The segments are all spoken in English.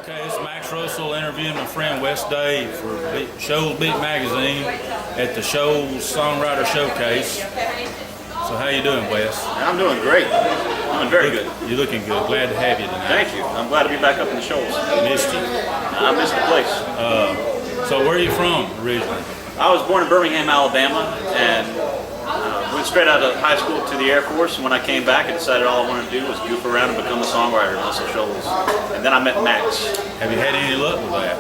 Okay, it's Max Russell interviewing my friend Wes Dave for Shoals Beat Magazine at the Shoals Songwriter Showcase. So how you doing, Wes? I'm doing great. I'm very good. You're looking good. Glad to have you tonight. Thank you. I'm glad to be back up in the Shoals. Missed you. I missed the place. So where are you from originally? I was born in Birmingham, Alabama, and went straight out of high school to the Air Force. And when I came back, I decided all I wanted to do was goof around and become a songwriter in Russell Shoals. And then I met Max. Have you had any luck with that?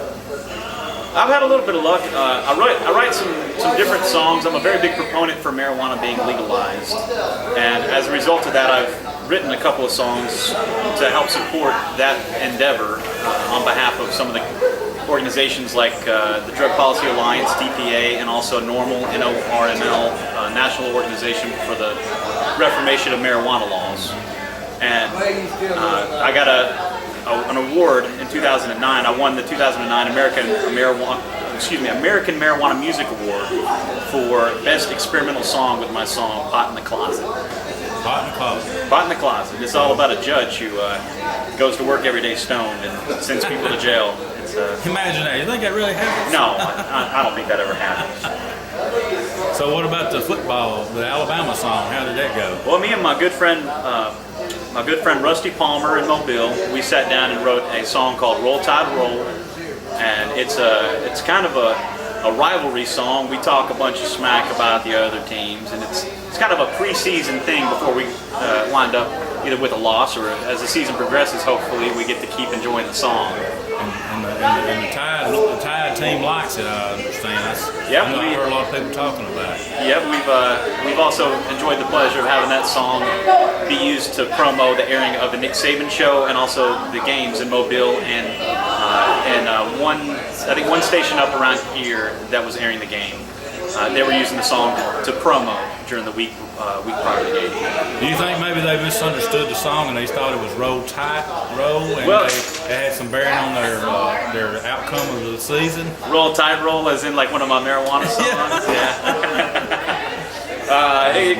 I've had a little bit of luck. I write some different songs. I'm a very big proponent for marijuana being legalized. And as a result of that, I've written a couple of songs to help support that endeavor on behalf of some of the organizations like the Drug Policy Alliance, DPA, and also NORML, NORML, National Organization for the Reformation of Marijuana Laws. And I got an award in 2009. I won the 2009 American Marijuana Music Award for Best Experimental Song with my song Pot in the Closet. Pot in the Closet. Pot in the Closet. It's all about a judge who goes to work every day stoned and sends people to jail. Imagine that. You think that really happens? No, I don't think that ever happens. So what about the football, the Alabama song? How did that go? Well, me and my good friend Rusty Palmer in Mobile, we sat down and wrote a song called Roll Tide Roll, and it's kind of a rivalry song. We talk a bunch of smack about the other teams, and it's kind of a preseason thing before we wind up either with a loss or as the season progresses, hopefully we get to keep enjoying the song. And the Tide team likes it, I understand. Yep, I've heard a lot of people talking about it. Yep, we've also enjoyed the pleasure of having that song be used to promo the airing of the Nick Saban show and also the games in Mobile and one station up around here that was airing the game. They were using the song to promo during the week prior to the game. Do you think maybe they misunderstood the song and they thought it was Roll Tide Roll, and they had some bearing on their outcome of the season? Roll Tide Roll, as in like one of my marijuana songs.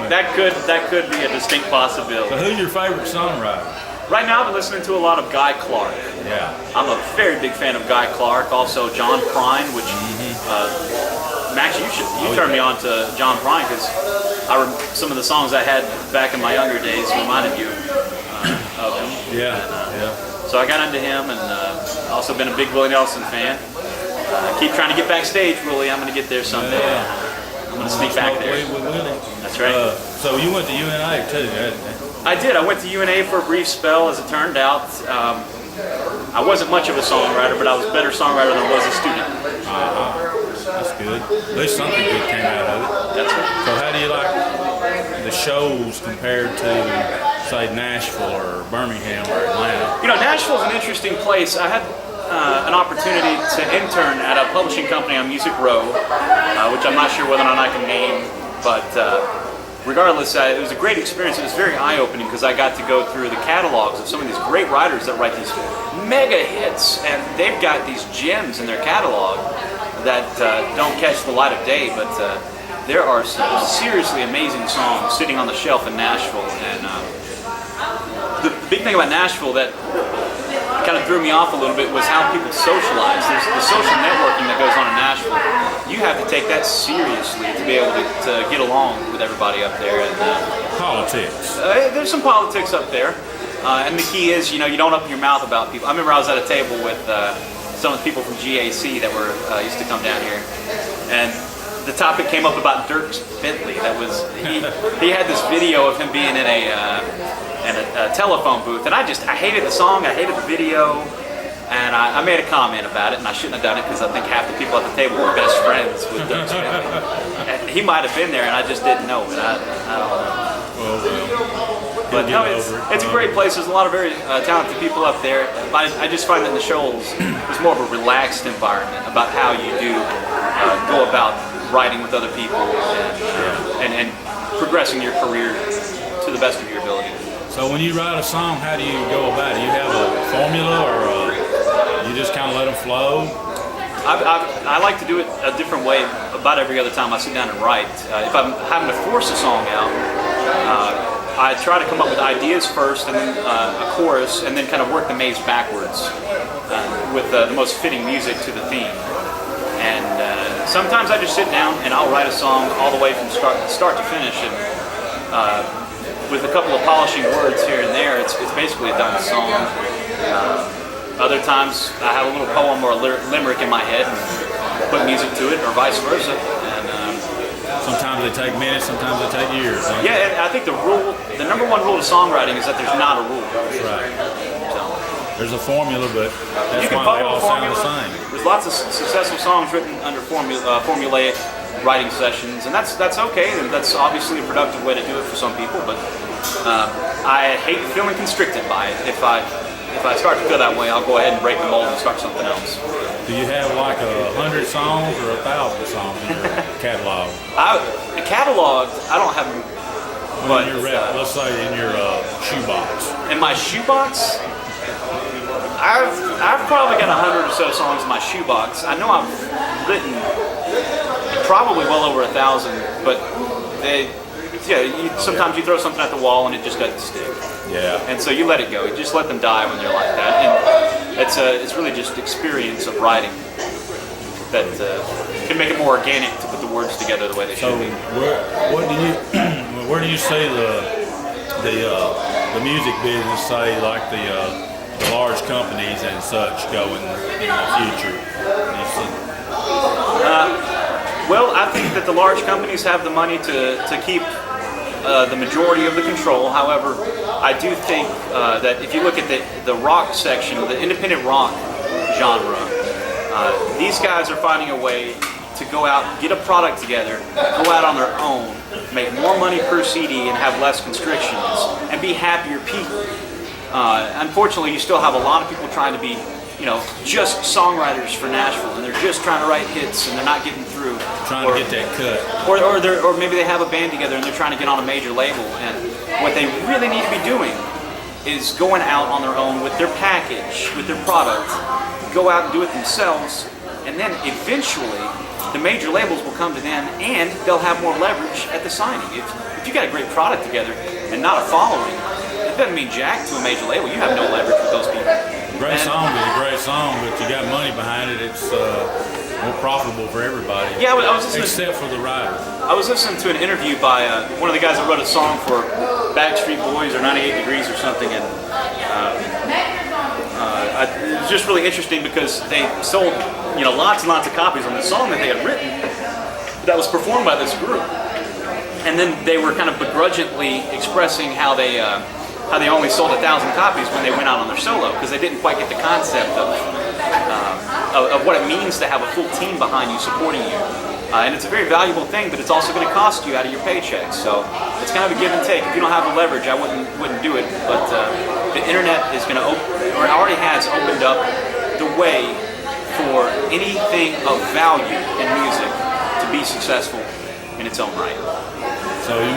That could be a distinct possibility. So who's your favorite songwriter? Right now, I've been listening to a lot of Guy Clark. Yeah, I'm a very big fan of Guy Clark. Also, John Prine, which. Max, you turned me on to John Prine because some of the songs I had back in my younger days reminded you of him. Yeah. So I got into him, and also been a big Willie Nelson fan. I keep trying to get backstage, Willie. I'm going to get there someday. I'm going to sneak back there. With Willie. That's right. So you went to UNA too, didn't you? I did. I went to UNA for a brief spell. As it turned out, I wasn't much of a songwriter, but I was a better songwriter than I was a student. That's good. At least something good came out of it. That's right. So how do you like the shows compared to, say, Nashville or Birmingham or Atlanta? You know, Nashville's an interesting place. I had an opportunity to intern at a publishing company on Music Row, which I'm not sure whether or not I can name, but regardless, it was a great experience. It was very eye-opening because I got to go through the catalogs of some of these great writers that write these mega hits, and they've got these gems in their catalog that don't catch the light of day, but there are some seriously amazing songs sitting on the shelf in Nashville. And the big thing about Nashville that kind of threw me off a little bit was how people socialize. There's the social networking that goes on in Nashville. You have to take that seriously to be able to get along with everybody up there. And politics. There's some politics up there, and the key is, you don't open your mouth about people. I remember I was at a table with some of the people from GAC that were used to come down here, and the topic came up about Dirk Bentley. That was he had this video of him being in a telephone booth, and I hated the song, I hated the video, and I made a comment about it, and I shouldn't have done it because I think half the people at the table were best friends with Dirk Bentley. And he might have been there, and I just didn't know it. I don't know. But no, it's a great place. There's a lot of very talented people up there. I just find that in the Shoals, it's more of a relaxed environment about how you do go about writing with other people and progressing your career to the best of your ability. So when you write a song, how do you go about it? Do you have a formula, or you just kind of let them flow? I like to do it a different way about every other time I sit down and write. If I'm having to force a song out, I try to come up with ideas first, and then a chorus, and then kind of work the maze backwards. with the most fitting music to the theme. And sometimes I just sit down and I'll write a song all the way from start to finish, and with a couple of polishing words here and there, it's basically a done song. Other times I have a little poem or a limerick in my head and put music to it, or vice versa. And sometimes they take minutes, sometimes they take years. Yeah, and I think the number one rule to songwriting is that there's not a rule. That's right. So, there's a formula, but that's you can why they follow all a sound formula. the same. There's lots of successful songs written under formulaic writing sessions, and that's okay, and that's obviously a productive way to do it for some people, but I hate feeling constricted by it. If I start to feel that way, I'll go ahead and break the mold and start something else. Do you have like 100 songs or 1,000 songs in your catalog? Catalog, I don't have. But in your let's say in your shoebox. In my shoebox, I've probably got 100 or so songs in my shoebox. I know I've written probably well over 1,000, but sometimes you throw something at the wall and it just doesn't stick. Yeah. And so you let it go. You just let them die when they're like that. And it's really just experience of writing that can make it more organic to put the words together the way they should be. Where do you see the music business, say like the large companies and such, going in the future? Well, I think that the large companies have the money to keep the majority of the control. However, I do think that if you look at the rock section, the independent rock genre, these guys are finding a way to go out, get a product together, go out on their own, make more money per CD and have less constrictions, and be happier people. Unfortunately, you still have a lot of people trying to be, just songwriters for Nashville, and they're just trying to write hits, and they're not getting through. Trying to get that cut. Or maybe they have a band together and they're trying to get on a major label, and what they really need to be doing is going out on their own with their package, with their product, go out and do it themselves, and then eventually the major labels will come to them and they'll have more leverage at the signing. If you got a great product together and not a following, it doesn't mean jack to a major label. You have no leverage with those people. Great song is a great song, but you got money behind it. It's more profitable for everybody. Yeah, I was listening. Except for the writer. I was listening to an interview by one of the guys that wrote a song for Backstreet Boys or 98 Degrees or something, and it was just really interesting because they sold lots and lots of copies on the song that they had written that was performed by this group, and then they were kind of begrudgingly expressing how they only sold 1,000 copies when they went out on their solo, because they didn't quite get the concept of what it means to have a full team behind you supporting you. And it's a very valuable thing, but it's also going to cost you out of your paycheck. So it's kind of a give and take. If you don't have the leverage, I wouldn't do it. But the internet is going to or it already has opened up the way for anything of value in music to be successful in its own right. So you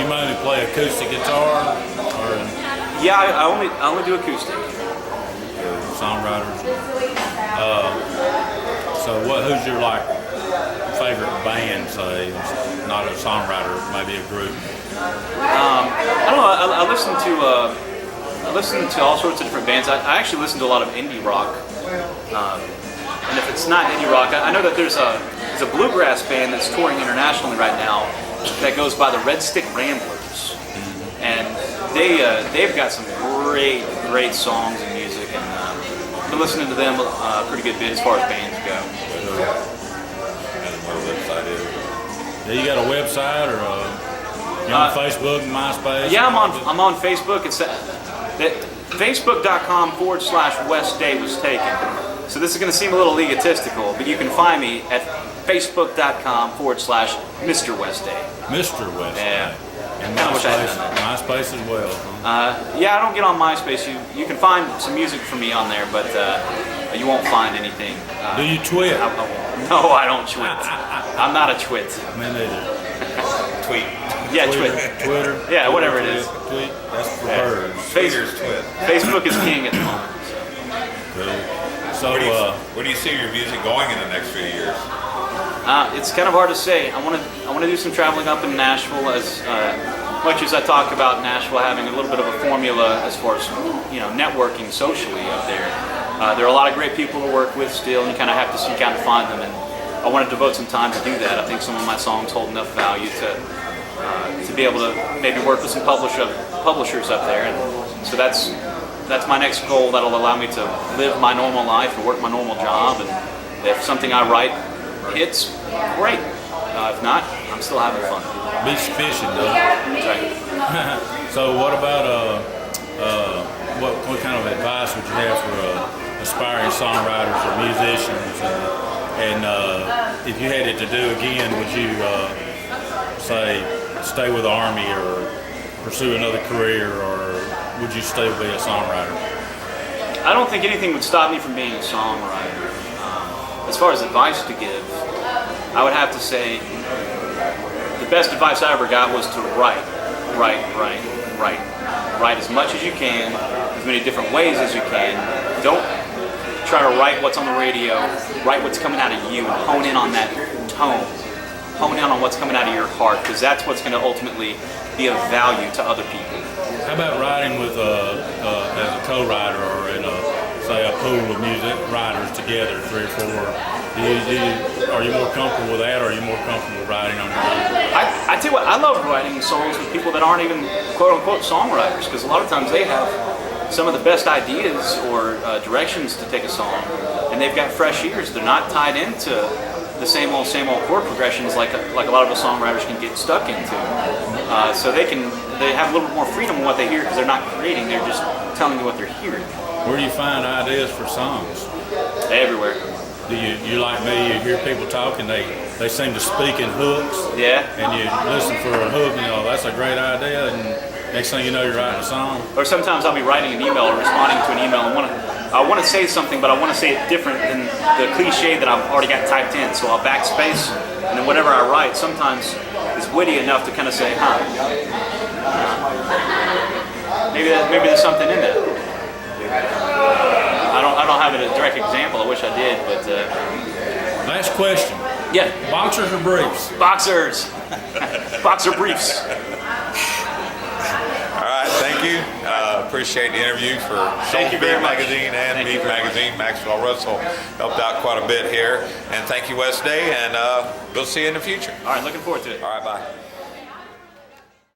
mainly play acoustic guitar, or? Yeah, I only do acoustic. Songwriters. So who's your favorite band? Say, not a songwriter, maybe a group. I don't know. I listen to all sorts of different bands. I actually listen to a lot of indie rock. And if it's not indie rock, I know that there's a bluegrass band that's touring internationally right now that goes by the Red Stick Ramblers, and they've got some great songs and music, and I've been listening to them a pretty good bit as far as bands go. Yeah, you got a website, or you're on Facebook and MySpace? Yeah, I'm on Facebook. It's Facebook.com/West Day was taken. So this is going to seem a little egotistical, but you can find me at Facebook.com/Mr. West Day. Mr. West Day. Yeah. And Kinda wish I had done MySpace as well. Yeah, I don't get on MySpace. You can find some music from me on there, but you won't find anything. Do you twit? No, I don't twit. I'm not a twit. Me neither. Tweet. Yeah, twit. Twitter. Yeah, whatever it is. Tweet. That's for birds. Facebook is king at the moment. Cool. So, where do you see your music going in the next few years? It's kind of hard to say. I want to do some traveling up in Nashville, as much as I talk about Nashville having a little bit of a formula as far as networking socially up there. There are a lot of great people to work with still, and you kind of have to seek out and find them. And I want to devote some time to do that. I think some of my songs hold enough value to be able to maybe work with some publishers up there. And so that's my next goal. That'll allow me to live my normal life and work my normal job. And if something I write hits, great. If not, I'm still having fun. Beach fishing, though. Right. So what about what kind of advice would you have for aspiring songwriters or musicians? And if you had it to do again, would you say stay with the Army or pursue another career, or would you still be a songwriter? I don't think anything would stop me from being a songwriter. As far as advice to give, I would have to say the best advice I ever got was to write as much as you can, as many different ways as you can. Don't try to write what's on the radio, write what's coming out of you, and hone in on that tone. Hone in on what's coming out of your heart, because that's what's going to ultimately be of value to other people. How about writing with as a co-writer, or in say a pool of music writers together, 3 or 4? Are you more comfortable with that, or are you more comfortable writing on your own? I tell you what, I love writing songs with people that aren't even quote-unquote songwriters, because a lot of times they have some of the best ideas or directions to take a song, and they've got fresh ears. They're not tied into the same old chord progressions like a lot of the songwriters can get stuck into. So they have a little bit more freedom in what they hear, because they're not creating, they're just telling you what they're hearing. Where do you find ideas for songs? Everywhere. Do you like me, you hear people talking, they seem to speak in hooks. Yeah. And you listen for a hook, that's a great idea, and next thing you know, you're writing a song. Or sometimes I'll be writing an email or responding to an email, and I want to say something, but I want to say it different than the cliche that I've already got typed in. So I'll backspace, and then whatever I write sometimes is witty enough to kind of say, maybe there's something in that. I don't have a direct example. I wish I did, but Last question. yeah, Boxers or briefs? boxers, boxer briefs. All right, thank you. Appreciate the interview for Thank you very Beat much. Magazine and Thank you Beat very Magazine. Maxwell Russell helped out quite a bit here. And thank you, West Day, and we'll see you in the future. All right, looking forward to it. All right, bye.